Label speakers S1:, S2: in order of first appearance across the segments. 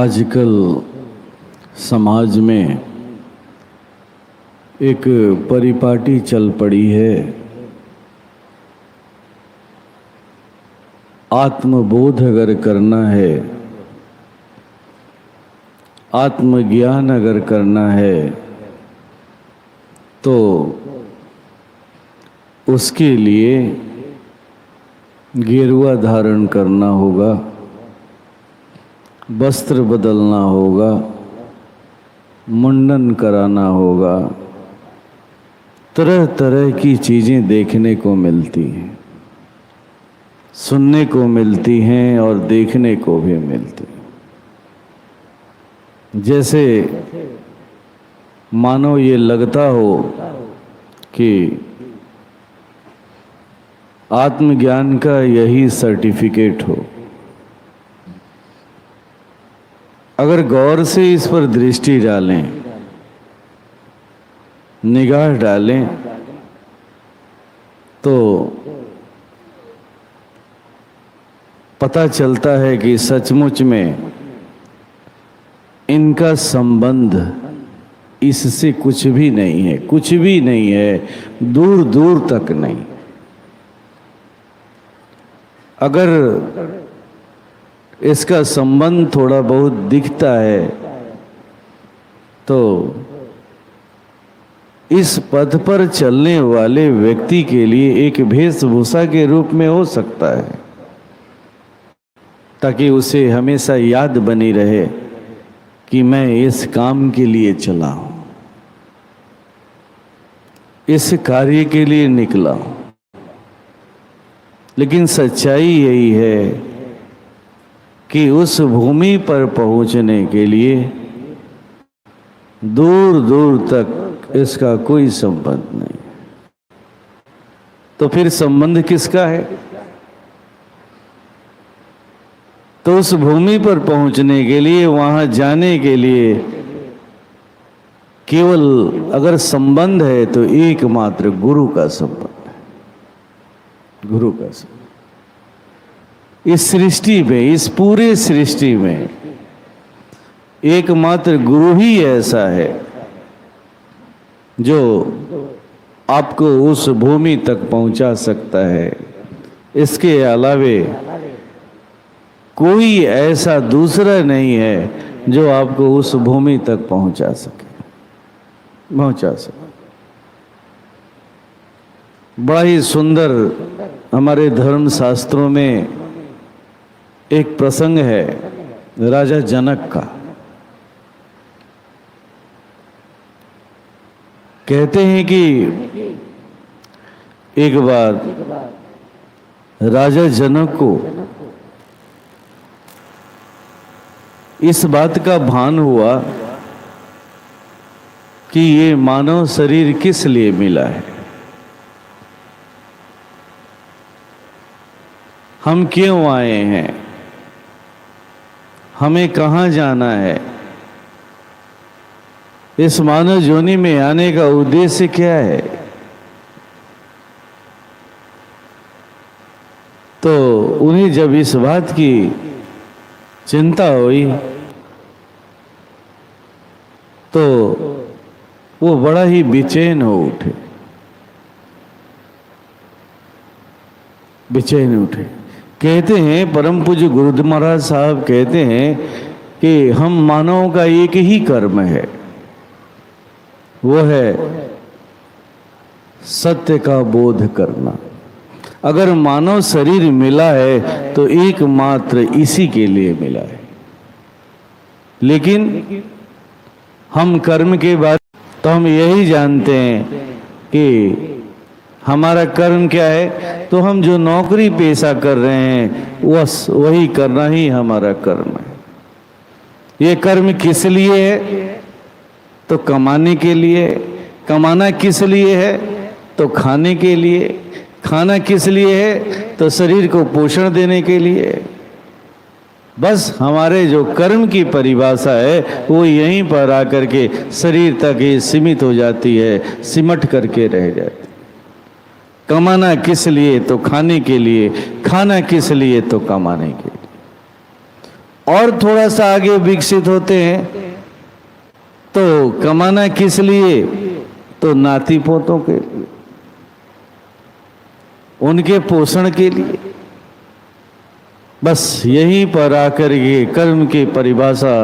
S1: आजकल समाज में एक परिपाटी चल पड़ी है। आत्मबोध अगर करना है, आत्मज्ञान अगर करना है तो उसके लिए गेरुआ धारण करना होगा, वस्त्र बदलना होगा, मुंडन कराना होगा। तरह तरह की चीज़ें देखने को मिलती हैं, सुनने को मिलती हैं और देखने को भी मिलती हैं। जैसे मानो ये लगता हो कि आत्मज्ञान का यही सर्टिफिकेट हो। अगर गौर से इस पर दृष्टि डालें, निगाह डालें तो पता चलता है कि सचमुच में इनका संबंध इससे कुछ भी नहीं है, कुछ भी नहीं है, दूर दूर तक नहीं। अगर इसका संबंध थोड़ा बहुत दिखता है तो इस पथ पर चलने वाले व्यक्ति के लिए एक वेशभूषा के रूप में हो सकता है, ताकि उसे हमेशा याद बनी रहे कि मैं इस काम के लिए चला हूं, इस कार्य के लिए निकला हूं। लेकिन सच्चाई यही है कि उस भूमि पर पहुंचने के लिए दूर दूर तक इसका कोई संबंध नहीं। तो फिर संबंध किसका है? तो उस भूमि पर पहुंचने के लिए, वहां जाने के लिए केवल अगर संबंध है तो एकमात्र गुरु का संबंध है, गुरु का संबंध। इस सृष्टि में, इस पूरे सृष्टि में एकमात्र गुरु ही ऐसा है जो आपको उस भूमि तक पहुंचा सकता है। इसके अलावे कोई ऐसा दूसरा नहीं है जो आपको उस भूमि तक पहुंचा सके। बड़ा ही सुंदर हमारे धर्म शास्त्रों में एक प्रसंग है राजा जनक का। कहते हैं कि एक बार राजा जनक को इस बात का भान हुआ कि ये मानव शरीर किस लिए मिला है, हम क्यों आए हैं, हमें कहाँ जाना है, इस मानव योनि में आने का उद्देश्य क्या है। तो उन्हें जब इस बात की चिंता हुई तो वो बड़ा ही बेचैन हो उठे, बेचैन उठे। कहते हैं परम पूज्य गुरु महाराज साहब कहते हैं कि हम मानवों का एक ही कर्म है, वो है सत्य का बोध करना। अगर मानव शरीर मिला है तो एकमात्र इसी के लिए मिला है। लेकिन हम कर्म के बारे तो हम यही जानते हैं कि हमारा कर्म क्या है, तो हम जो नौकरी पेशा कर रहे हैं वही करना ही हमारा कर्म है। ये कर्म किस लिए है? तो कमाने के लिए। कमाना किस लिए है? तो खाने के लिए। खाना किस लिए है? तो शरीर को पोषण देने के लिए। बस हमारे जो कर्म की परिभाषा है वो यहीं पर आकर के शरीर तक ही सीमित हो जाती है, सिमट करके रह जाती। कमाना किस लिए? तो खाने के लिए। खाना किस लिए? तो कमाने के लिए। और थोड़ा सा आगे विकसित होते हैं तो कमाना किस लिए? तो नाती पोतों के लिए, उनके पोषण के लिए। बस यहीं पर आकर ये कर्म की परिभाषा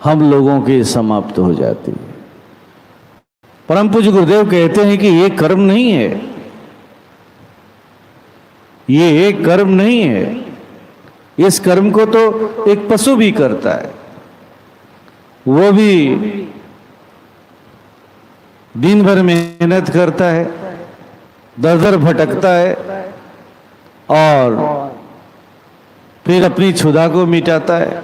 S1: हम लोगों की समाप्त हो जाती है। परम पूज्य गुरुदेव कहते हैं कि ये कर्म नहीं है, ये एक कर्म नहीं है। इस कर्म को तो एक पशु भी करता है, वो भी दिन भर मेहनत करता है, दर दर भटकता है और फिर अपनी क्षुधा को मिटाता है।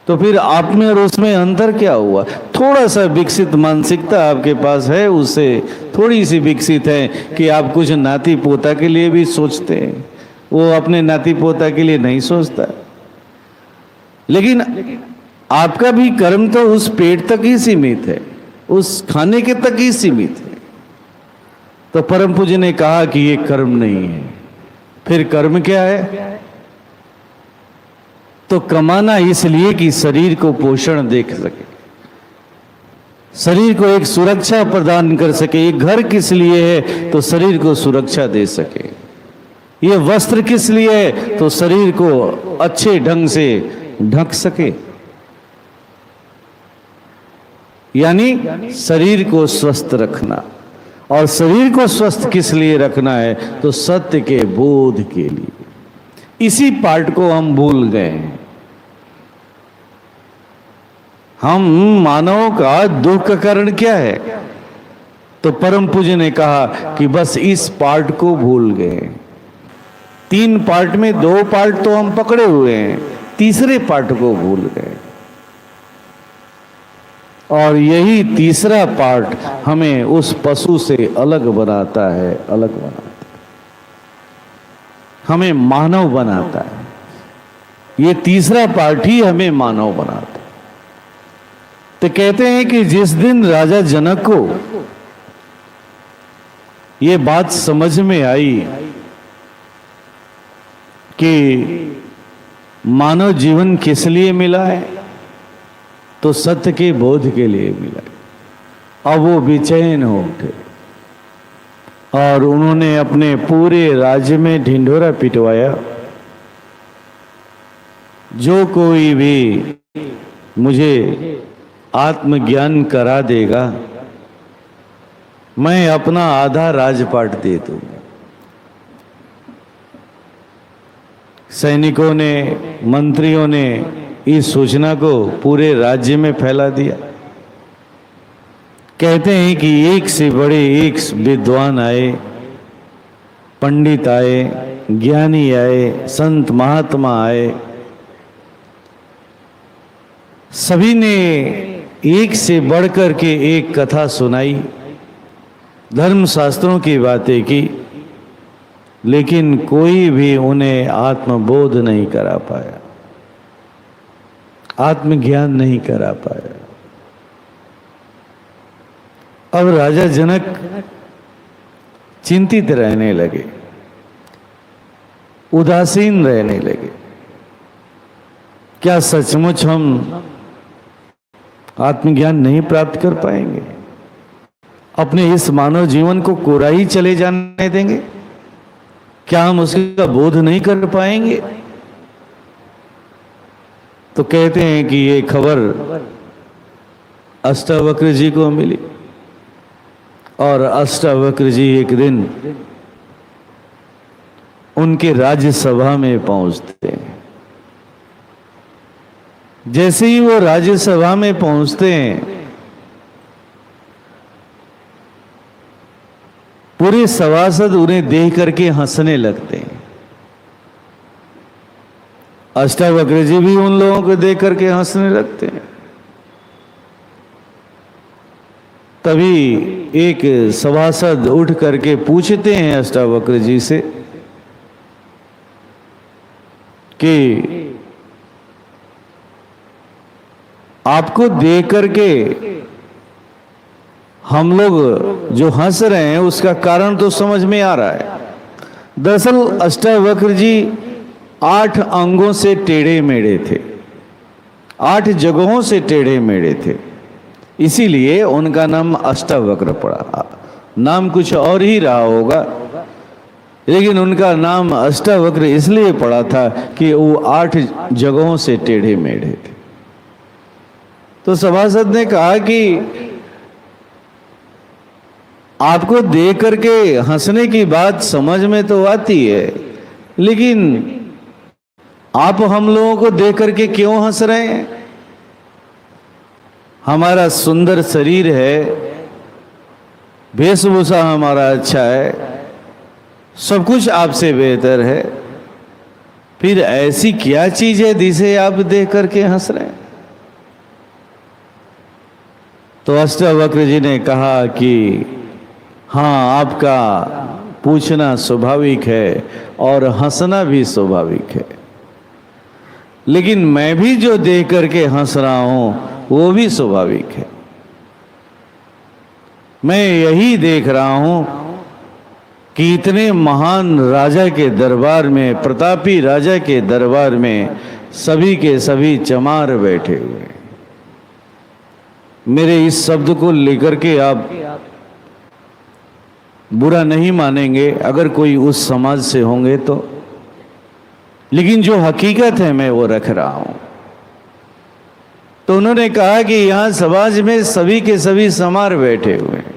S1: तो फिर आप में और उसमें अंतर क्या हुआ? थोड़ा सा विकसित मानसिकता आपके पास है, उससे थोड़ी सी विकसित है कि आप कुछ नाती पोता के लिए भी सोचते हैं। वो अपने नाती पोता के लिए नहीं सोचता। लेकिन आपका भी कर्म तो उस पेट तक ही सीमित है, उस खाने के तक ही सीमित है। तो परम पूज्य ने कहा कि ये कर्म नहीं है। फिर कर्म क्या है? तो कमाना इसलिए कि शरीर को पोषण दे सके, शरीर को एक सुरक्षा प्रदान कर सके। ये घर किस लिए है? तो शरीर को सुरक्षा दे सके। ये वस्त्र किस लिए है? तो शरीर को अच्छे ढंग से ढक सके। यानी शरीर को स्वस्थ रखना। और शरीर को स्वस्थ किस लिए रखना है? तो सत्य के बोध के लिए। इसी पार्ट को हम भूल गए हैं। हम मानव का दुख का कारण क्या है? तो परम पूज्य ने कहा कि बस इस पार्ट को भूल गए। 3 पार्ट में 2 पार्ट तो हम पकड़े हुए हैं, तीसरे पार्ट को भूल गए। और यही तीसरा पार्ट हमें उस पशु से अलग बनाता है, अलग बनाता है, हमें मानव बनाता है। ये तीसरा पार्ट ही हमें मानव बनाता है। तो कहते हैं कि जिस दिन राजा जनक को ये बात समझ में आई कि मानव जीवन किस लिए मिला है, तो सत्य के बोध के लिए मिला। अब वो बेचैन हो उठे और उन्होंने अपने पूरे राज्य में ढिंढोरा पिटवाया, जो कोई भी मुझे आत्मज्ञान करा देगा, मैं अपना आधा राजपाट दे दूंगा। सैनिकों ने, मंत्रियों ने इस सूचना को पूरे राज्य में फैला दिया। कहते हैं कि एक से बड़े एक विद्वान आए, पंडित आए, ज्ञानी आए, संत महात्मा आए, सभी ने एक से बढ़कर के एक कथा सुनाई, धर्म शास्त्रों की बातें की, लेकिन कोई भी उन्हें आत्मबोध नहीं करा पाया, आत्मज्ञान नहीं करा पाया। अब राजा जनक चिंतित रहने लगे, उदासीन रहने लगे। क्या सचमुच हम आत्मज्ञान नहीं प्राप्त कर पाएंगे? अपने इस मानव जीवन को कोरा ही चले जाने देंगे? क्या हम उसका बोध नहीं कर पाएंगे? तो कहते हैं कि ये खबर अष्टावक्र जी को मिली और अष्टावक्र जी एक दिन उनके राज्यसभा में पहुंचते हैं। जैसे ही वो राज्यसभा में पहुंचते हैं, पूरे सभासद उन्हें देख करके हंसने लगते हैं। अष्टावक्र जी भी उन लोगों को देख करके हंसने लगते हैं। तभी एक सभासद उठ करके पूछते हैं अष्टावक्र जी से कि आपको देख करके हम लोग जो हंस रहे हैं उसका कारण तो समझ में आ रहा है। दरअसल अष्टावक्र जी 8 अंगों से टेढ़े मेढ़े थे, 8 जगहों से टेढ़े मेढ़े थे, इसीलिए उनका नाम अष्टावक्र पड़ा। नाम कुछ और ही रहा होगा, लेकिन उनका नाम अष्टावक्र इसलिए पड़ा था कि वो 8 जगहों से टेढ़े मेढ़े थे। तो सभासद ने कहा कि आपको देख करके हंसने की बात समझ में तो आती है, लेकिन आप हम लोगों को देख करके क्यों हंस रहे हैं? हमारा सुंदर शरीर है, वेशभूषा हमारा अच्छा है, सब कुछ आपसे बेहतर है, फिर ऐसी क्या चीज है जिसे आप देख करके हंस रहे हैं? तो अष्टावक्र जी ने कहा कि हाँ, आपका पूछना स्वाभाविक है और हंसना भी स्वाभाविक है, लेकिन मैं भी जो देख करके हंस रहा हूं वो भी स्वाभाविक है। मैं यही देख रहा हूं कि इतने महान राजा के दरबार में, प्रतापी राजा के दरबार में सभी के सभी चमार बैठे हुए हैं। मेरे इस शब्द को लेकर के आप बुरा नहीं मानेंगे अगर कोई उस समाज से होंगे तो, लेकिन जो हकीकत है मैं वो रख रहा हूं। तो उन्होंने कहा कि यहां समाज में सभी के सभी चमार बैठे हुए हैं।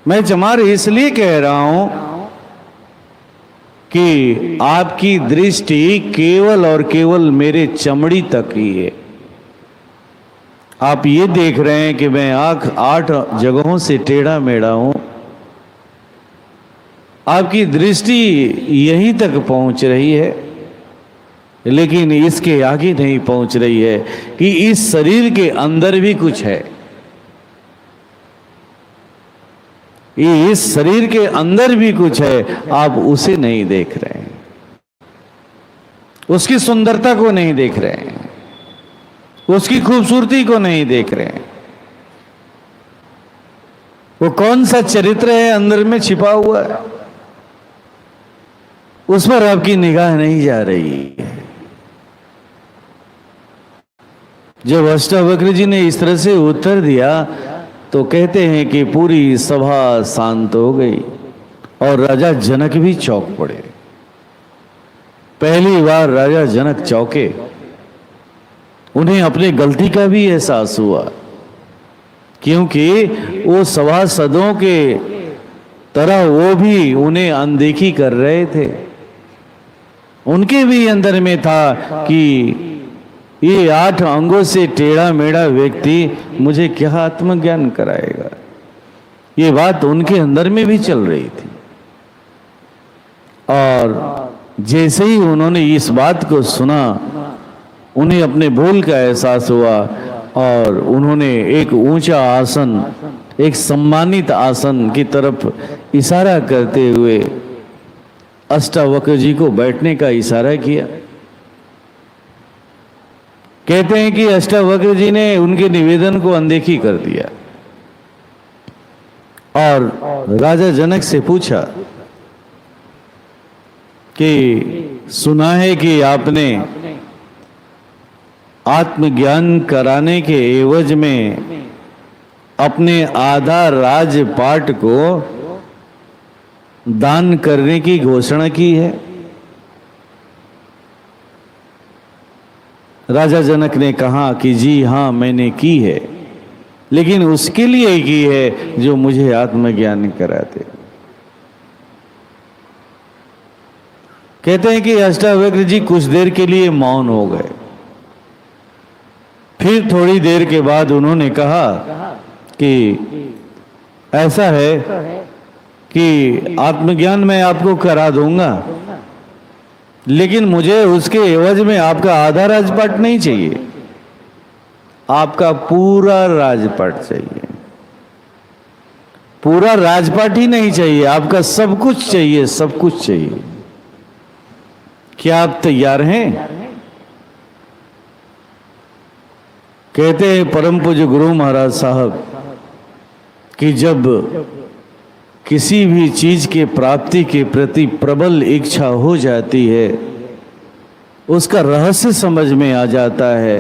S1: मैं चमार इसलिए कह रहा हूं कि आपकी दृष्टि केवल और केवल मेरे चमड़ी तक ही है। आप ये देख रहे हैं कि मैं 8 जगहों से टेढ़ा मेढ़ा हूं, आपकी दृष्टि यहीं तक पहुंच रही है, लेकिन इसके आगे नहीं पहुंच रही है कि इस शरीर के अंदर भी कुछ है। इस शरीर के अंदर भी कुछ है, आप उसे नहीं देख रहे हैं, उसकी सुंदरता को नहीं देख रहे हैं, उसकी खूबसूरती को नहीं देख रहे हैं। वो कौन सा चरित्र है अंदर में छिपा हुआ है, उस पर आपकी निगाह नहीं जा रही है। जब अष्टावक्र जी ने इस तरह से उत्तर दिया तो कहते हैं कि पूरी सभा शांत हो गई और राजा जनक भी चौंक पड़े। पहली बार राजा जनक चौंके, उन्हें अपनी गलती का भी एहसास हुआ, क्योंकि वो सभासदों के तरह वो भी उन्हें अनदेखी कर रहे थे। उनके भी अंदर में था कि ये 8 अंगों से टेढ़ा मेढ़ा व्यक्ति मुझे क्या आत्मज्ञान कराएगा। ये बात उनके अंदर में भी चल रही थी। और जैसे ही उन्होंने इस बात को सुना, उन्हें अपने भूल का एहसास हुआ और उन्होंने एक ऊंचा आसन, एक सम्मानित आसन की तरफ इशारा करते हुए अष्टावक्र जी को बैठने का इशारा किया। कहते हैं कि अष्टावक्र जी ने उनके निवेदन को अनदेखी कर दिया और राजा जनक से पूछा कि सुना है कि आपने आत्मज्ञान कराने के एवज में अपने आधा राजपाट को दान करने की घोषणा की है। राजा जनक ने कहा कि जी हाँ, मैंने की है, लेकिन उसके लिए की है जो मुझे आत्मज्ञान कराते। कहते हैं कि अष्टावक्र जी कुछ देर के लिए मौन हो गए। फिर थोड़ी देर के बाद उन्होंने कहा कि ऐसा है कि आत्मज्ञान मैं आपको करा दूंगा, लेकिन मुझे उसके एवज में आपका आधा राजपाट नहीं चाहिए, आपका पूरा राजपाट चाहिए। पूरा राजपाट ही नहीं चाहिए, आपका सब कुछ चाहिए, सब कुछ चाहिए। क्या आप तैयार हैं? कहते हैं परम पूज्य गुरु महाराज साहब कि जब किसी भी चीज के प्राप्ति के प्रति प्रबल इच्छा हो जाती है, उसका रहस्य समझ में आ जाता है,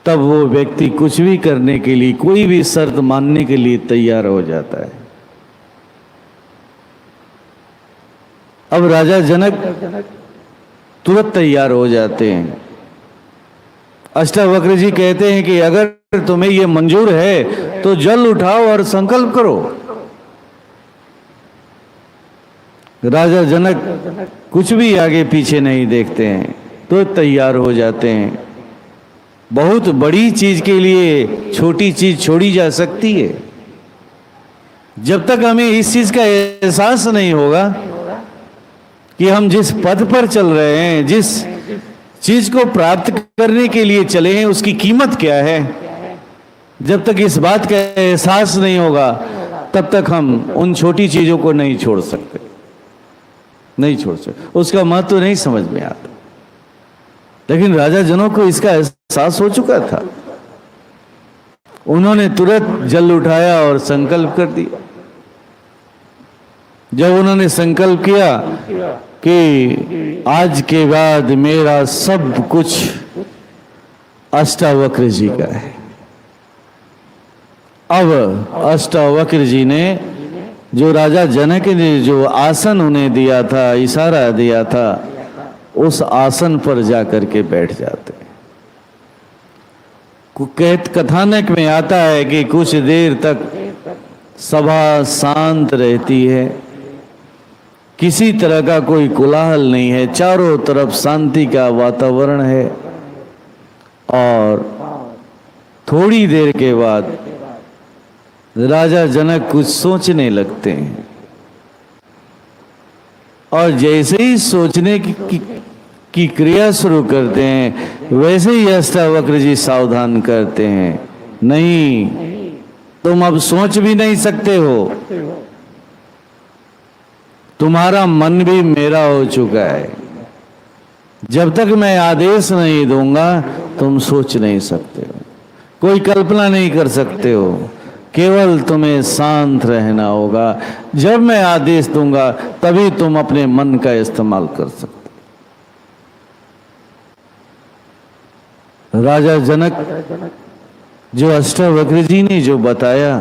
S1: तब वो व्यक्ति कुछ भी करने के लिए, कोई भी शर्त मानने के लिए तैयार हो जाता है। अब राजा जनक तुरंत तैयार हो जाते हैं। अष्टावक्र जी कहते हैं कि अगर तुम्हें यह मंजूर है तो जल उठाओ और संकल्प करो। राजा जनक कुछ भी आगे पीछे नहीं देखते हैं, तो तैयार हो जाते हैं। बहुत बड़ी चीज के लिए छोटी चीज छोड़ी जा सकती है। जब तक हमें इस चीज का एहसास नहीं होगा कि हम जिस पथ पर चल रहे हैं, जिस चीज को प्राप्त करने के लिए चले हैं, उसकी कीमत क्या है, जब तक इस बात का एहसास नहीं होगा, तब तक हम उन छोटी चीजों को नहीं छोड़ सकते, नहीं छोड़ सकते, उसका महत्व नहीं समझ में आता। लेकिन राजा जनों को इसका एहसास हो चुका था। उन्होंने तुरंत जल उठाया और संकल्प कर दिया। जब उन्होंने संकल्प किया कि आज के बाद मेरा सब कुछ अष्टावक्र जी का है, अब अष्टावक्र जी ने जो राजा जनक ने जो आसन उन्हें दिया था, इशारा दिया था, उस आसन पर जाकर के बैठ जाते। कथानक में आता है कि कुछ देर तक सभा शांत रहती है, किसी तरह का कोई कोलाहल नहीं है, चारों तरफ शांति का वातावरण है। और थोड़ी देर के बाद राजा जनक कुछ सोचने लगते हैं, और जैसे ही सोचने की क्रिया शुरू करते हैं, वैसे ही अष्टावक्र जी सावधान करते हैं, नहीं, तुम अब सोच भी नहीं सकते हो, तुम्हारा मन भी मेरा हो चुका है, जब तक मैं आदेश नहीं दूंगा तुम सोच नहीं सकते हो, कोई कल्पना नहीं कर सकते हो, केवल तुम्हें शांत रहना होगा। जब मैं आदेश दूंगा तभी तुम अपने मन का इस्तेमाल कर सकते। राजा जनक जो अष्टावक्र जी ने जो बताया,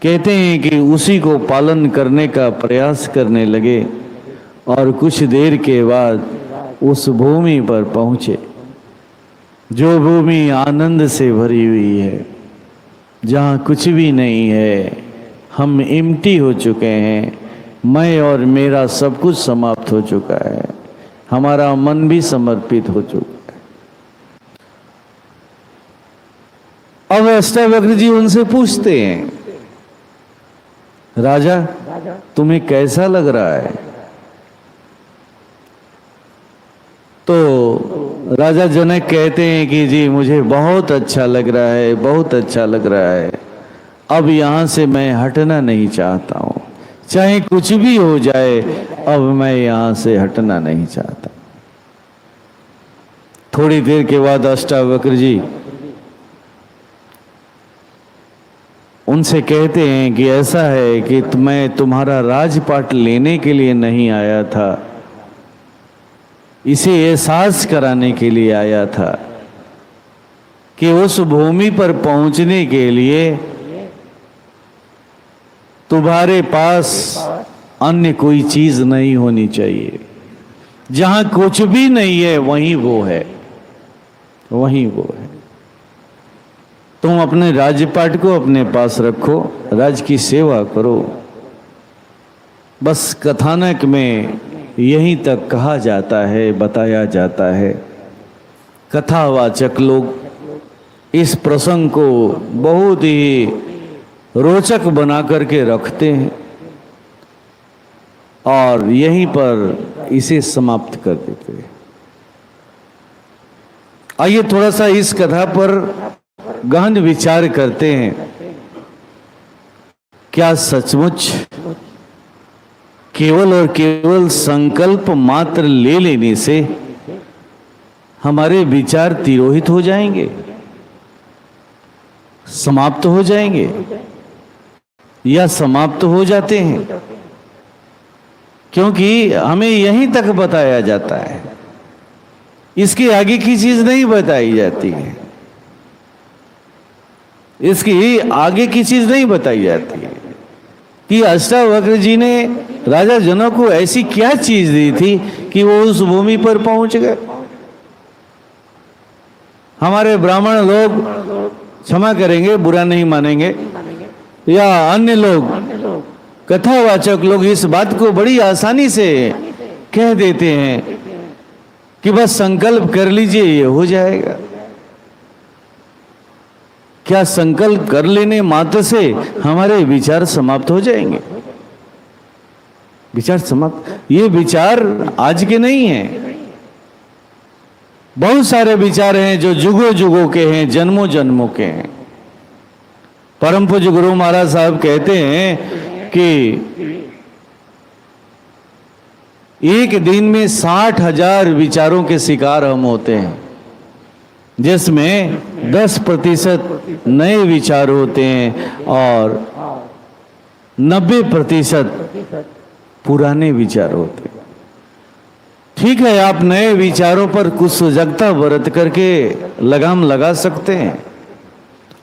S1: कहते हैं कि उसी को पालन करने का प्रयास करने लगे, और कुछ देर के बाद उस भूमि पर पहुंचे जो भूमि आनंद से भरी हुई है, जहाँ कुछ भी नहीं है, हम एम्प्टी हो चुके हैं, मैं और मेरा सब कुछ समाप्त हो चुका है, हमारा मन भी समर्पित हो चुका है। अब अष्टावक्र जी उनसे पूछते हैं, राजा तुम्हें कैसा लग रहा है? तो राजा जनक कहते हैं कि जी मुझे बहुत अच्छा लग रहा है, बहुत अच्छा लग रहा है, अब यहाँ से मैं हटना नहीं चाहता हूँ, चाहे कुछ भी हो जाए, अब मैं यहाँ से हटना नहीं चाहता। थोड़ी देर के बाद अष्टावक्र जी उनसे कहते हैं कि ऐसा है कि मैं तुम्हारा राजपाट लेने के लिए नहीं आया था, इसे एहसास कराने के लिए आया था कि उस भूमि पर पहुंचने के लिए तुम्हारे पास अन्य कोई चीज नहीं होनी चाहिए, जहां कुछ भी नहीं है वहीं वो है, वहीं वो है। तुम अपने राज्यपाट को अपने पास रखो, राज्य की सेवा करो। बस कथानक में यहीं तक कहा जाता है, बताया जाता है। कथावाचक लोग इस प्रसंग को बहुत ही रोचक बना करके रखते हैं और यहीं पर इसे समाप्त कर देते हैं। आइए थोड़ा सा इस कथा पर गहन विचार करते हैं। क्या सचमुच केवल और केवल संकल्प मात्र ले लेने से हमारे विचार तिरोहित हो जाएंगे, समाप्त हो जाएंगे? या समाप्त हो जाते हैं, क्योंकि हमें यहीं तक बताया जाता है, इसके आगे की चीज नहीं बताई जाती है, इसकी आगे की चीज नहीं बताई जाती है कि अष्टावक्र जी ने राजा जनक को ऐसी क्या चीज दी थी कि वो उस भूमि पर पहुंच गए। हमारे ब्राह्मण लोग क्षमा करेंगे, बुरा नहीं मानेंगे, या अन्य लोग कथावाचक लोग इस बात को बड़ी आसानी से कह देते हैं कि बस संकल्प कर लीजिए, ये हो जाएगा। क्या संकल्प कर लेने मात्र से हमारे विचार समाप्त हो जाएंगे? विचार समाप्त, ये विचार आज के नहीं हैं। बहुत सारे विचार हैं जो जुगों जुगों के हैं, जन्मों जन्मों के हैं। परम पूज्य गुरु महाराज साहब कहते हैं कि एक दिन में 60,000 विचारों के शिकार हम होते हैं, जिसमें 10% नए विचार होते हैं और 90% पुराने विचार होते हैं। ठीक है, आप नए विचारों पर कुछ सजगता बरत करके लगाम लगा सकते हैं,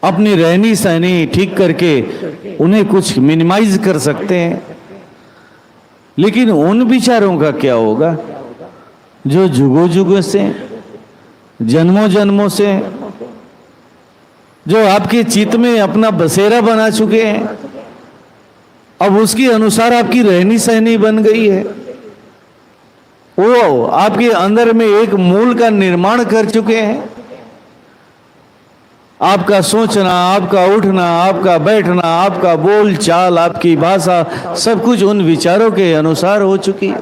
S1: अपनी रहनी सहनी ठीक करके उन्हें कुछ मिनिमाइज कर सकते हैं, लेकिन उन विचारों का क्या होगा जो जुगों जुगों से, जन्मों जन्मों से, जो आपके चित्त में अपना बसेरा बना चुके हैं, अब उसके अनुसार आपकी रहनी सहनी बन गई है, वो आपके अंदर में एक मूल का निर्माण कर चुके हैं। आपका सोचना, आपका उठना, आपका बैठना, आपका बोल चाल, आपकी भाषा, सब कुछ उन विचारों के अनुसार हो चुकी है।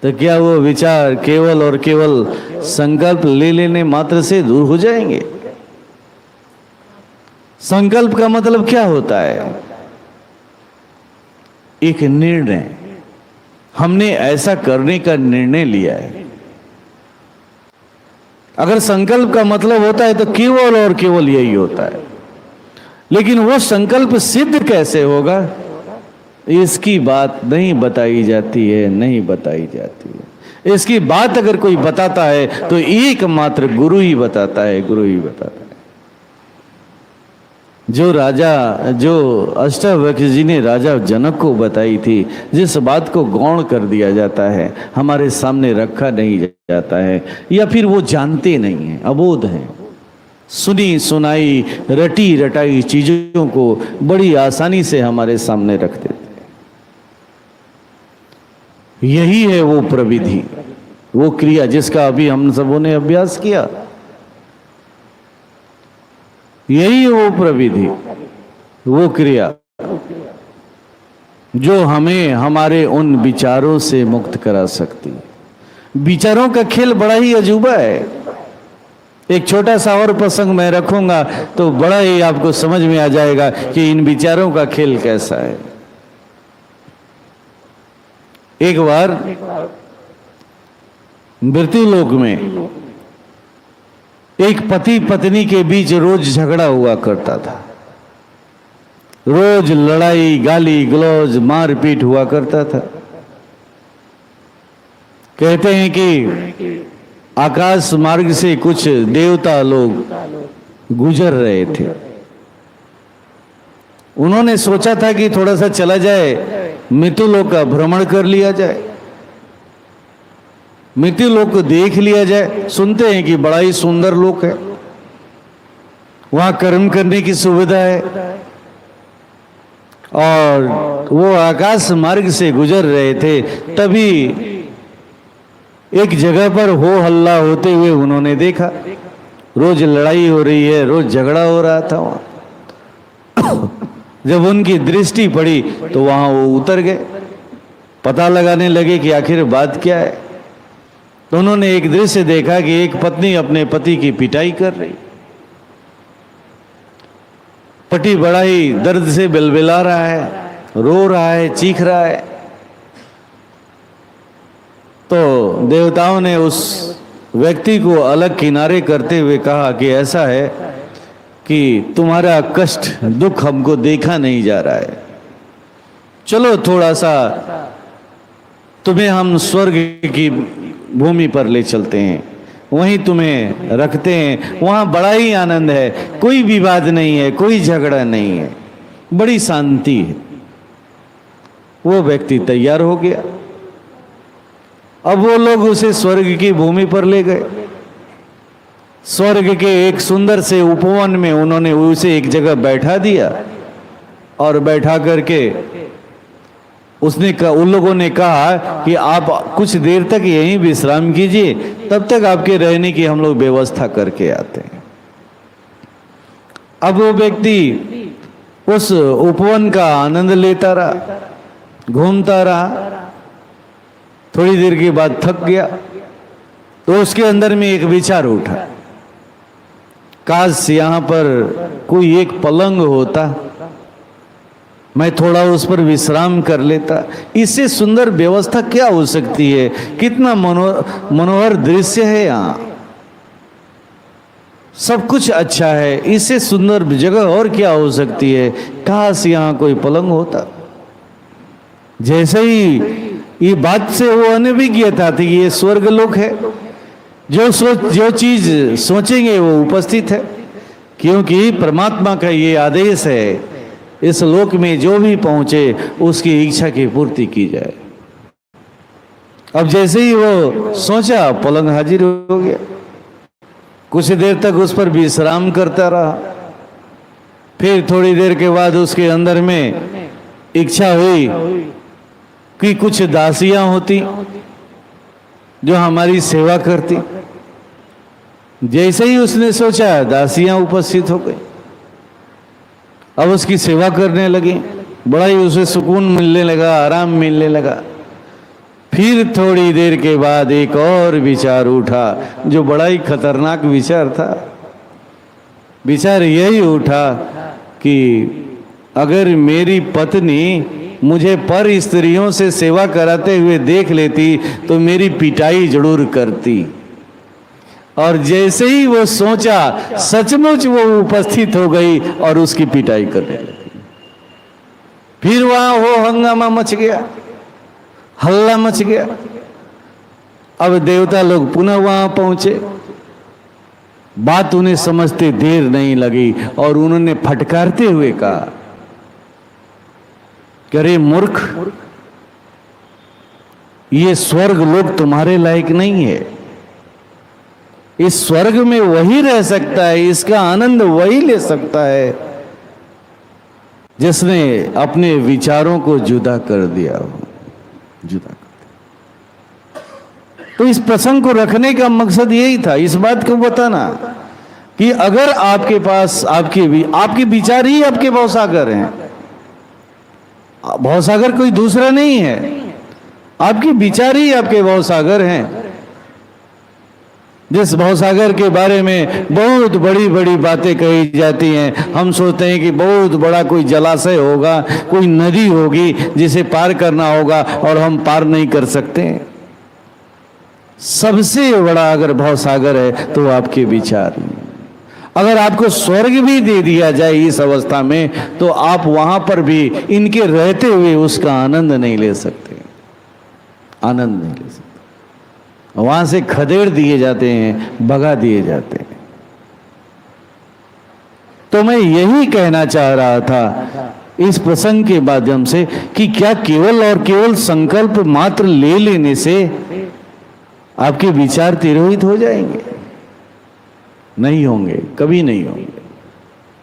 S1: तो क्या वो विचार केवल और केवल संकल्प ले लेने मात्र से दूर हो जाएंगे? संकल्प का मतलब क्या होता है? एक निर्णय, हमने ऐसा करने का निर्णय लिया है। अगर संकल्प का मतलब होता है तो केवल और केवल यही होता है, लेकिन वो संकल्प सिद्ध कैसे होगा, इसकी बात नहीं बताई जाती है, नहीं बताई जाती है। इसकी बात अगर कोई बताता है तो एकमात्र गुरु ही बताता है, गुरु ही बताता है। जो अष्टावक्र जी ने राजा जनक को बताई थी, जिस बात को गौण कर दिया जाता है, हमारे सामने रखा नहीं जाता है, या फिर वो जानते नहीं हैं, अबोध हैं, सुनी सुनाई रटी रटाई चीजों को बड़ी आसानी से हमारे सामने रख देते हैं। यही है वो प्रविधि, वो क्रिया जिसका अभी हम सबों ने अभ्यास किया। यही है वो प्रविधि, वो क्रिया जो हमें हमारे उन विचारों से मुक्त करा सकती है। विचारों का खेल बड़ा ही अजूबा है। एक छोटा सा और प्रसंग मैं रखूंगा तो बड़ा ही आपको समझ में आ जाएगा कि इन विचारों का खेल कैसा है। एक बार मृत्युलोक में एक पति पत्नी के बीच रोज झगड़ा हुआ करता था, रोज लड़ाई, गाली गलौज, मारपीट हुआ करता था। कहते हैं कि आकाश मार्ग से कुछ देवता लोग गुजर रहे थे। उन्होंने सोचा था कि थोड़ा सा चला जाए, मृत्युलोक का भ्रमण कर लिया जाए, मृत्युलोक को देख लिया जाए। सुनते हैं कि बड़ा ही सुंदर लोक है, वहां कर्म करने की सुविधा है। और वो आकाश मार्ग से गुजर रहे थे, तभी एक जगह पर हो हल्ला होते हुए उन्होंने देखा। रोज लड़ाई हो रही है, रोज झगड़ा हो रहा था वहां। जब उनकी दृष्टि पड़ी तो वहां वो उतर गए, पता लगाने लगे कि आखिर बात क्या है। तो उन्होंने एक दृश्य देखा कि एक पत्नी अपने पति की पिटाई कर रही। पति बड़ा ही दर्द से बिलबिला रहा है, रो रहा है, चीख रहा है। तो देवताओं ने उस व्यक्ति को अलग किनारे करते हुए कहा कि ऐसा है कि तुम्हारा कष्ट दुख हमको देखा नहीं जा रहा है, चलो थोड़ा सा तुम्हें हम स्वर्ग की भूमि पर ले चलते हैं, वहीं तुम्हें रखते हैं, वहां बड़ा ही आनंद है, कोई विवाद नहीं है, कोई झगड़ा नहीं है, बड़ी शांति है। वो व्यक्ति तैयार हो गया। अब वो लोग उसे स्वर्ग की भूमि पर ले गए। स्वर्ग के एक सुंदर से उपवन में उन्होंने उसे एक जगह बैठा दिया और बैठा करके उन लोगों ने कहा कि आप कुछ देर तक यहीं विश्राम कीजिए, तब तक आपके रहने की हम लोग व्यवस्था करके आते हैं। अब वो व्यक्ति उस उपवन का आनंद लेता रहा, घूमता रहा। थोड़ी देर के बाद थक गया तो उसके अंदर में एक विचार उठा, काश यहां पर कोई एक पलंग होता, मैं थोड़ा उस पर विश्राम कर लेता। इससे सुंदर व्यवस्था क्या हो सकती है, कितना मनोहर दृश्य है, यहां सब कुछ अच्छा है, इससे सुंदर जगह और क्या हो सकती है, काश यहां कोई पलंग होता। जैसे ही ये बात से वो अनभिज्ञता थी कि ये स्वर्ग लोक है, जो चीज सोचेंगे वो उपस्थित है, क्योंकि परमात्मा का ये आदेश है, इस लोक में जो भी पहुंचे उसकी इच्छा की पूर्ति की जाए। अब जैसे ही वो सोचा, पलंग हाजिर हो गया। कुछ देर तक उस पर विश्राम करता रहा। फिर थोड़ी देर के बाद उसके अंदर में इच्छा हुई कि कुछ दासियां होती जो हमारी सेवा करती। जैसे ही उसने सोचा, दासियां उपस्थित हो गई। अब उसकी सेवा करने लगी, बड़ा ही उसे सुकून मिलने लगा, आराम मिलने लगा। फिर थोड़ी देर के बाद एक और विचार उठा, जो बड़ा ही खतरनाक विचार था। विचार यही उठा कि अगर मेरी पत्नी मुझे पर स्त्रियों से सेवा कराते हुए देख लेती तो मेरी पिटाई जरूर करती। और जैसे ही वो सोचा, सचमुच वो उपस्थित हो गई और उसकी पिटाई करने लगी। फिर वहां हो हंगामा मच गया, हल्ला मच गया। अब देवता लोग पुनः वहां पहुंचे। बात उन्हें समझते देर नहीं लगी और उन्होंने फटकारते हुए कहा, अरे मूर्ख, ये स्वर्ग लोक तुम्हारे लायक नहीं है। इस स्वर्ग में वही रह सकता है, इसका आनंद वही ले सकता है जिसने अपने विचारों को जुदा कर दिया हो, जुदा कर दिया। तो इस प्रसंग को रखने का मकसद यही था, इस बात को बताना कि अगर आपके पास आपके विचार ही आपके भवसागर हैं। भवसागर कोई दूसरा नहीं है, आपके विचार ही आपके भवसागर हैं। जिस भवसागर के बारे में बहुत बड़ी बड़ी बातें कही जाती हैं, हम सोचते हैं कि बहुत बड़ा कोई जलाशय होगा, कोई नदी होगी जिसे पार करना होगा और हम पार नहीं कर सकते। सबसे बड़ा अगर भवसागर है तो आपके विचार। अगर आपको स्वर्ग भी दे दिया जाए इस अवस्था में, तो आप वहां पर भी इनके रहते हुए उसका आनंद नहीं ले सकते, आनंद नहीं ले सकते। वहां से खदेड़ दिए जाते हैं, भगा दिए जाते हैं। तो मैं यही कहना चाह रहा था इस प्रसंग के माध्यम से कि क्या केवल और केवल संकल्प मात्र ले लेने से आपके विचार तिरोहित हो जाएंगे? नहीं होंगे, कभी नहीं होंगे।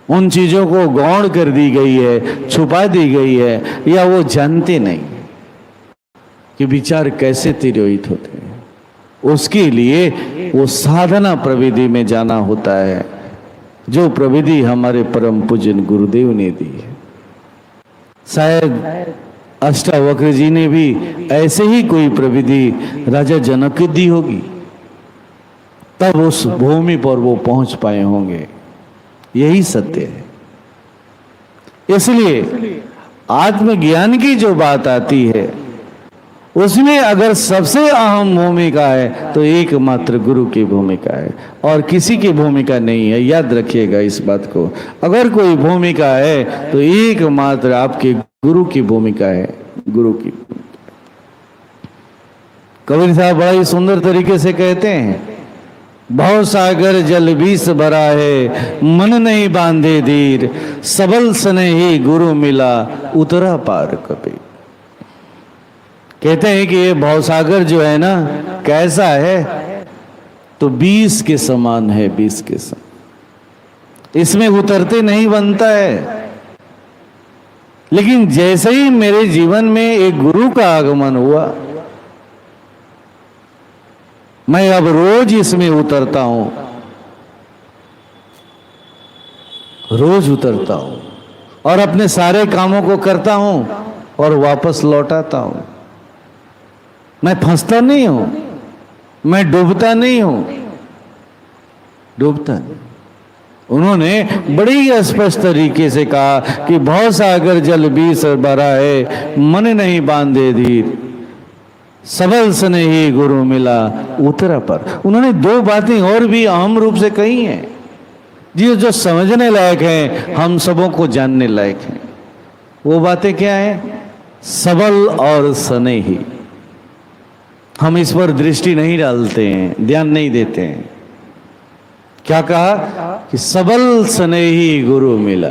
S1: उन चीजों को गौण कर दी गई है, छुपा दी गई है, या वो जानते नहीं कि विचार कैसे तिरोहित होते हैं। उसके लिए वो साधना प्रविधि में जाना होता है, जो प्रविधि हमारे परम पूज्य गुरुदेव ने दी है। शायद अष्टावक्र जी ने भी ऐसे ही कोई प्रविधि राजा जनक को दी होगी, तब उस भूमि पर वो पहुंच पाए होंगे। यही सत्य है। इसलिए आत्मज्ञान की जो बात आती है, उसमें अगर सबसे अहम भूमिका है तो एकमात्र गुरु की भूमिका है और किसी की भूमिका नहीं है। याद रखिएगा इस बात को। अगर कोई भूमिका है तो एकमात्र आपके गुरु की भूमिका है, गुरु की। कबीर साहब बड़ा ही सुंदर तरीके से कहते हैं, भव सागर जल बीस भरा है, मन नहीं बांधे धीर, सबल स्नेही गुरु मिला, उतरा पार कबीर। कहते हैं कि ये भवसागर जो है ना कैसा है, तो 20 के समान है, 20 के समान। इसमें उतरते नहीं बनता है। लेकिन जैसे ही मेरे जीवन में एक गुरु का आगमन हुआ, मैं अब रोज इसमें उतरता हूं, रोज उतरता हूं और अपने सारे कामों को करता हूं और वापस लौटाता हूं। मैं फंसता नहीं हूं, मैं डूबता नहीं हूं, डूबता नहीं। उन्होंने बड़ी स्पष्ट तरीके से कहा कि भव सागर जल बीस भरा है, मन नहीं बांधे धीर, सबल स्नेही गुरु मिला, उतरा पर। उन्होंने 2 बातें और भी अहम रूप से कही हैं, जो समझने लायक हैं, हम सबों को जानने लायक हैं। वो बातें क्या हैं? सबल और स्नेही। हम इस पर दृष्टि नहीं डालते हैं, ध्यान नहीं देते हैं। क्या कहा कि सबल स्नेही गुरु मिला।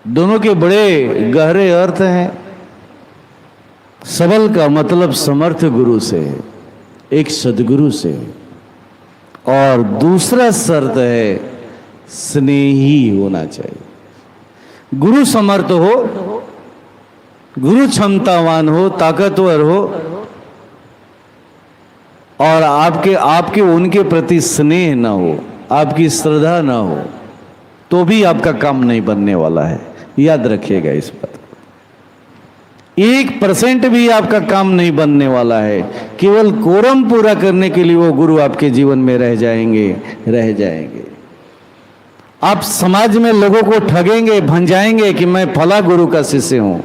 S1: दोनों के बड़े गहरे अर्थ हैं। सबल का मतलब समर्थ गुरु से है, एक सदगुरु से है, और दूसरा शर्त है स्नेही होना चाहिए। गुरु समर्थ हो, गुरु क्षमतावान हो, ताकतवर हो, और आपके उनके प्रति स्नेह ना हो, आपकी श्रद्धा ना हो, तो भी आपका काम नहीं बनने वाला है। याद रखिएगा इस बात को। 1% भी आपका काम नहीं बनने वाला है। केवल कोरम पूरा करने के लिए वो गुरु आपके जीवन में रह जाएंगे। आप समाज में लोगों को ठगेंगे, भंजाएंगे कि मैं फला गुरु का शिष्य हूं,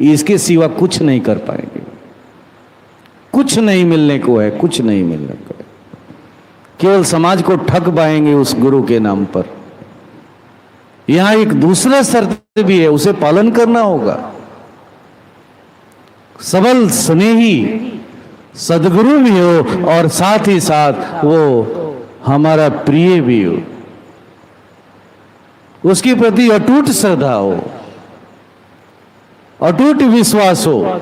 S1: इसके सिवा कुछ नहीं कर पाएंगे। कुछ नहीं मिलने को है, कुछ नहीं मिलने को है। केवल समाज को ठग पाएंगे उस गुरु के नाम पर। यहां एक दूसरा शर्त भी है, उसे पालन करना होगा। सबल स्नेही सदगुरु भी हो और साथ ही साथ वो हमारा प्रिय भी हो, उसके प्रति अटूट श्रद्धा हो, अटूट विश्वास हो,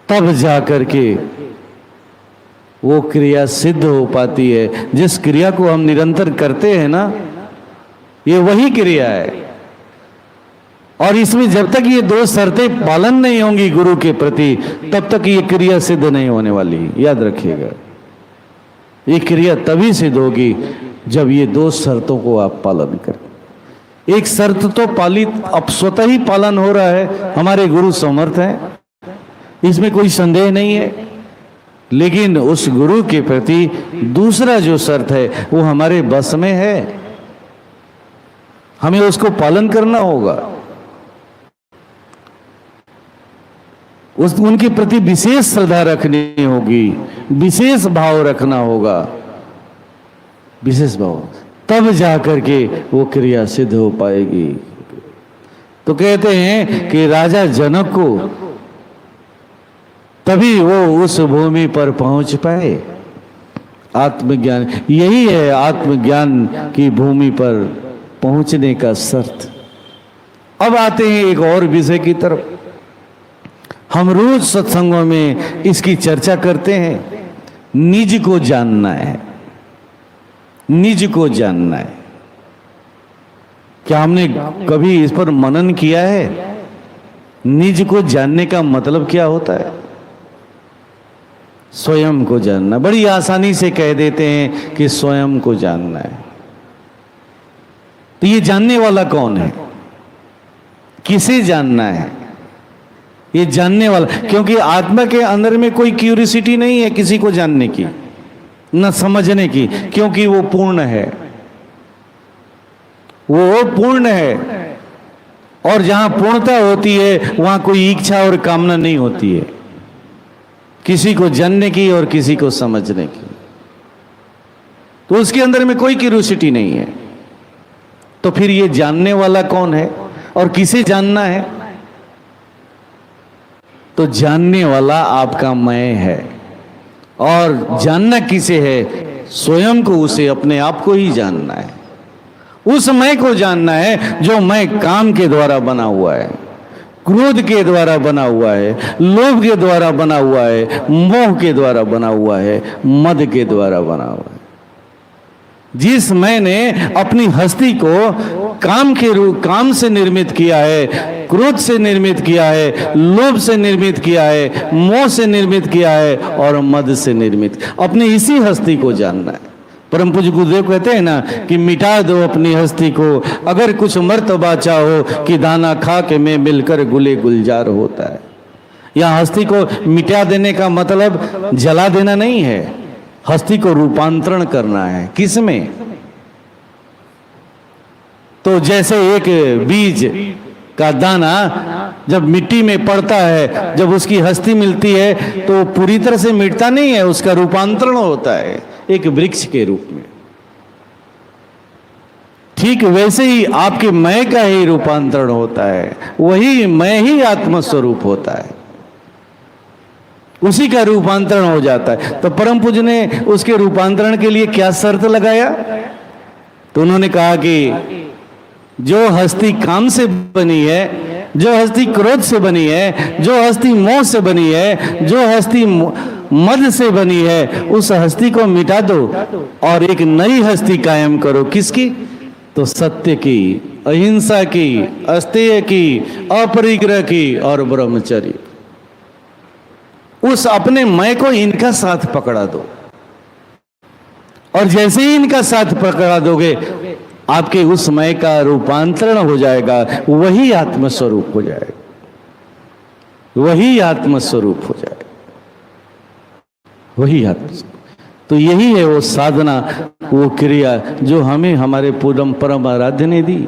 S1: तब जाकर के वो क्रिया सिद्ध हो पाती है। जिस क्रिया को हम निरंतर करते हैं ना, ये वही क्रिया है। और इसमें जब तक ये 2 शर्तें पालन नहीं होंगी गुरु के प्रति, तब तक ये क्रिया सिद्ध नहीं होने वाली। याद रखिएगा, ये क्रिया तभी सिद्ध होगी जब ये 2 शर्तों को आप पालन करें। एक शर्त तो पालित अब स्वतः ही पालन हो रहा है, हमारे गुरु समर्थ हैं, इसमें कोई संदेह नहीं है। लेकिन उस गुरु के प्रति दूसरा जो शर्त है वो हमारे बस में है, हमें उसको पालन करना होगा। उनके प्रति विशेष श्रद्धा रखनी होगी, विशेष भाव रखना होगा, विशेष भाव, तब जाकर के वो क्रिया सिद्ध हो पाएगी। तो कहते हैं कि राजा जनक को तभी वो उस भूमि पर पहुंच पाए। आत्मज्ञान, यही है आत्मज्ञान की भूमि पर पहुंचने का शर्त। अब आते हैं एक और विषय की तरफ। हम रोज सत्संगों में इसकी चर्चा करते हैं, निज को जानना है। निज को जानना है। क्या हमने कभी इस पर मनन किया है? निज को जानने का मतलब क्या होता है? स्वयं को जानना। बड़ी आसानी से कह देते हैं कि स्वयं को जानना है। तो ये जानने वाला कौन है? किसे जानना है? ये जानने वाला, क्योंकि आत्मा के अंदर में कोई क्यूरियोसिटी नहीं है किसी को जानने की, न समझने की, क्योंकि वो पूर्ण है। वो पूर्ण है, और जहां पूर्णता होती है वहां कोई इच्छा और कामना नहीं होती है। किसी को जानने की और किसी को समझने की। तो उसके अंदर में कोई क्यूरियोसिटी नहीं है। तो फिर ये जानने वाला कौन है और किसे जानना है? तो जानने वाला आपका मैं है। और जानना किसे है? स्वयं को, उसे अपने आप को ही जानना है। उस मैं को जानना है जो मैं काम के द्वारा बना हुआ है, क्रोध के द्वारा बना हुआ है, लोभ के द्वारा बना हुआ है, मोह के द्वारा बना हुआ है, मद के द्वारा बना हुआ है। जिस मैंने अपनी हस्ती को काम से निर्मित किया है, क्रोध से निर्मित किया है, लोभ से निर्मित किया है, मोह से निर्मित किया है और मद से निर्मित, अपनी इसी हस्ती को जानना है। परम पूज्य गुरुदेव कहते हैं ना कि मिटा दो अपनी हस्ती को, अगर कुछ मर्तबा चाहो कि दाना खा के में मिलकर गुले गुलजार होता है। यहाँ हस्ती को मिटा देने का मतलब जला देना नहीं है, हस्ती को रूपांतरण करना है। किसमें? तो जैसे एक बीज का दाना जब मिट्टी में पड़ता है, जब उसकी हस्ती मिलती है तो पूरी तरह से मिटता नहीं है, उसका रूपांतरण होता है एक वृक्ष के रूप में। ठीक वैसे ही आपके मैं का ही रूपांतरण होता है, वही मैं ही आत्मस्वरूप होता है, उसी का रूपांतरण हो जाता है। तो परम पूज्य ने उसके रूपांतरण के लिए क्या शर्त लगाया? तो उन्होंने कहा कि जो हस्ती काम से बनी है, जो हस्ती क्रोध से बनी है, जो हस्ती मोह से बनी है, जो हस्ती मद से बनी है, उस हस्ती को मिटा दो और एक नई हस्ती कायम करो। किसकी? तो सत्य की, अहिंसा की, अस्तेय की, अपरिग्रह की और ब्रह्मचर्य। उस अपने मैं को इनका साथ पकड़ा दो, और जैसे ही इनका साथ पकड़ा दोगे आपके उस मैं का रूपांतरण हो जाएगा, वही आत्मस्वरूप हो जाएगा, वही आत्मस्वरूप हो जाएगा, वही आत्मस्वरूप। तो यही है वो साधना, वो क्रिया जो हमें हमारे परम आराध्य ने दी,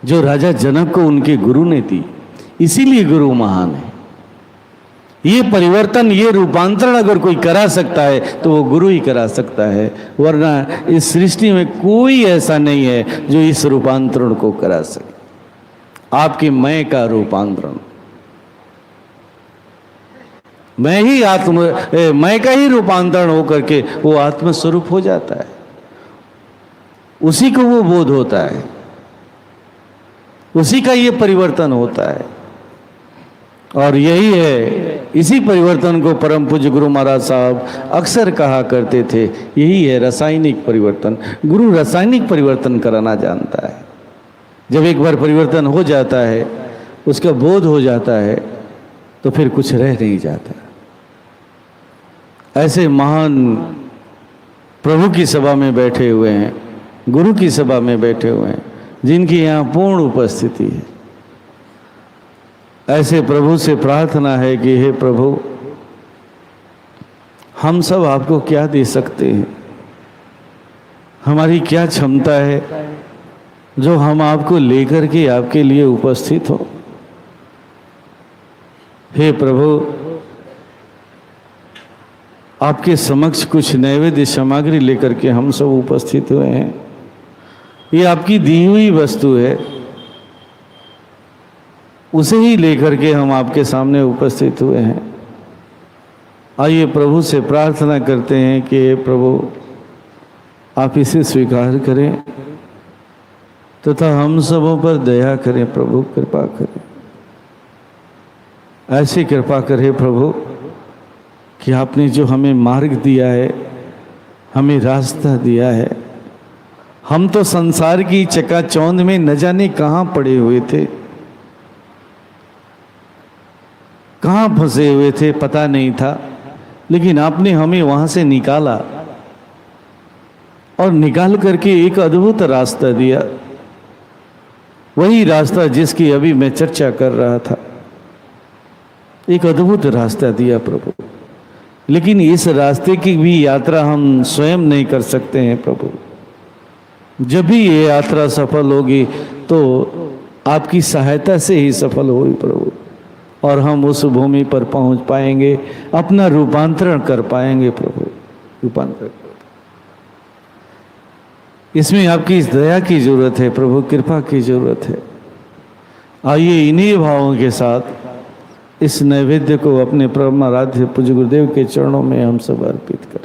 S1: जो राजा जनक को उनके गुरु ने दी। इसीलिए गुरु महान है। ये परिवर्तन, ये रूपांतरण अगर कोई करा सकता है तो वो गुरु ही करा सकता है, वरना इस सृष्टि में कोई ऐसा नहीं है जो इस रूपांतरण को करा सके। आपके मैं का रूपांतरण, मैं का ही रूपांतरण होकर के वो आत्मस्वरूप हो जाता है, उसी को वो बोध होता है, उसी का ये परिवर्तन होता है। और यही है, इसी परिवर्तन को परम पूज्य गुरु महाराज साहब अक्सर कहा करते थे, यही है रासायनिक परिवर्तन। गुरु रासायनिक परिवर्तन कराना जानता है। जब एक बार परिवर्तन हो जाता है, उसका बोध हो जाता है, तो फिर कुछ रह नहीं जाता। ऐसे महान प्रभु की सभा में बैठे हुए हैं, गुरु की सभा में बैठे हुए हैं, जिनकी यहाँ पूर्ण उपस्थिति है। ऐसे प्रभु से प्रार्थना है कि हे प्रभु, हम सब आपको क्या दे सकते हैं, हमारी क्या क्षमता है जो हम आपको लेकर के आपके लिए उपस्थित हो। हे प्रभु, आपके समक्ष कुछ नैवेद्य सामग्री लेकर के हम सब उपस्थित हुए हैं। ये आपकी दी हुई वस्तु है, उसे ही लेकर के हम आपके सामने उपस्थित हुए हैं। आइए प्रभु से प्रार्थना करते हैं कि प्रभु आप इसे स्वीकार करें तथा हम सबों पर दया करें। प्रभु कृपा करें, ऐसी कृपा करें प्रभु कि आपने जो हमें मार्ग दिया है, हमें रास्ता दिया है। हम तो संसार की चकाचौंध में न जाने कहाँ पड़े हुए थे, कहाँ फंसे हुए थे, पता नहीं था, लेकिन आपने हमें वहां से निकाला और निकाल करके एक अद्भुत रास्ता दिया। वही रास्ता जिसकी अभी मैं चर्चा कर रहा था, एक अद्भुत रास्ता दिया प्रभु। लेकिन इस रास्ते की भी यात्रा हम स्वयं नहीं कर सकते हैं प्रभु। जब भी ये यात्रा सफल होगी तो आपकी सहायता से ही सफल होगी प्रभु। और हम उस भूमि पर पहुंच पाएंगे, अपना रूपांतरण कर पाएंगे। प्रभु रूपांतरण, इसमें आपकी इस दया की जरूरत है प्रभु, कृपा की जरूरत है। आइए इन्हीं भावों के साथ इस नैवेद्य को अपने परम आराध्य पूज्य गुरुदेव के चरणों में हम सब अर्पित करें।